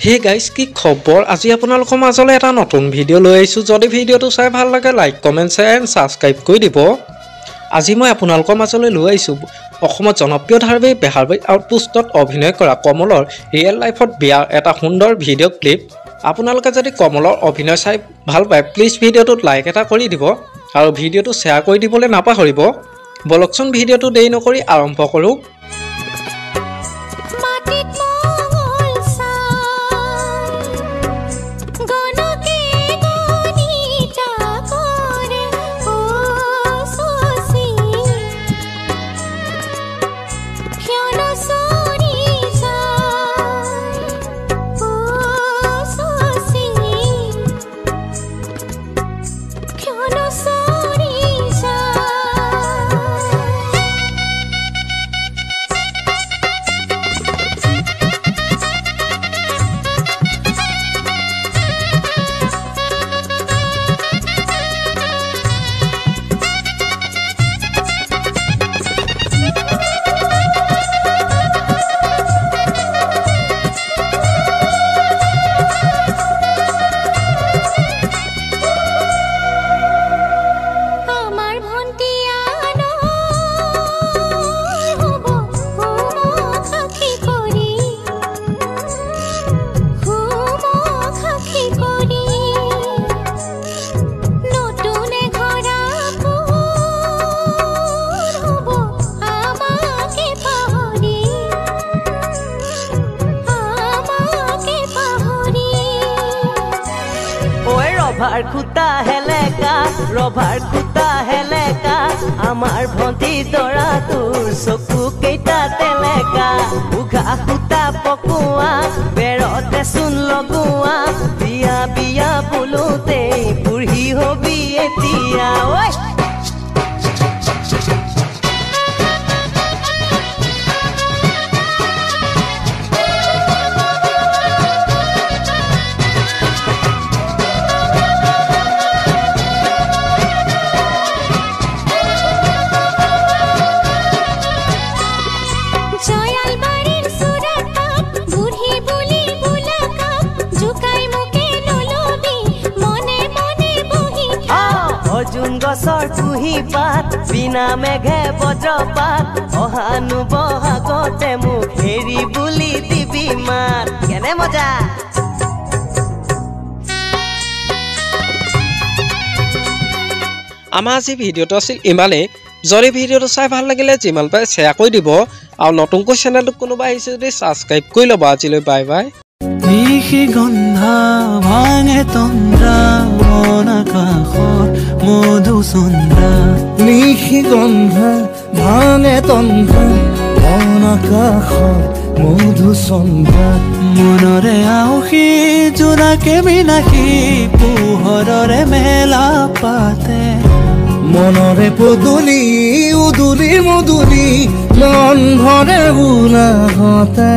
hey guys কি খবৰ আজি আপোনালোকৰ মাজলৈ এটা নতুন ভিডিঅ' লৈ আহিছোঁ যদি ভিডিঅ'টো চাই ভাল লাগে like comment share and subscribe কৰি দিব আজি মই আপোনালোকৰ মাজলৈ লৈ আহিছোঁ অসমত জনপ্ৰিয় ধাৰাবাহিক বেহাৰবাৰী আউটপোষ্টত অভিনয় কৰা কমলৰ ৰিয়েল লাইফত বিয়াৰ এটা সুন্দৰ ভিডিঅ' ক্লিপ আপোনালোকে যদি কমলৰ অভিনয় চাই ভাল পায় প্লিজ ভিডিঅ'টোত লাইক এটা কৰি দিব আৰু ভিডিঅ'টো শ্বেয়াৰ কৰি দিবলৈ নাপাহৰিব বলকচোন ভিডিঅ'টো দেৰি নকৰি আৰম্ভ কৰোঁ ৰভাৰ খুটা হেলেকা আমাৰ ভন্টি দৰা তোৰ চকু কেইটা তেলেকা উঘা খুটা পকোৱা বেৰতে চোন লগোৱা বিয়া বিয়া বোলোতে বুঢ়ী হবি এতিয়া গছৰ কুহি পাত বিনা মেঘে বজ্ৰপাত অহানু বহাগতে মোক হেৰি বুলি দিবি মাত কেনে মজা আমাৰ আজি ভিডিঅ'টো আছিল ইমানেই যদি ভিডিঅ'টো চাই ভাল লাগিলে যিমান পাৰে শ্বেয়াৰ কৰি দিব আৰু নতুনকৈ চেনেলটোত কোনোবা আহিছে যদি ছাবস্ক্ৰাইব কৰি ল'ব আজিলৈ বাই বাই নিশি গন্ধা ভাঙে তন্দ্ৰা মন আকাশৰ মধুচন্দ্ৰা নিশি গন্ধা ভাঙে তন্দ্ৰা মন আকাশৰ মধুচন্দ্ৰা মনৰে আউসী জোনাকে বিনাশী পোহৰৰে মেলা পাতে মনৰে পদূলি উদুলি মুদুলি মন ভৰে উলাহতে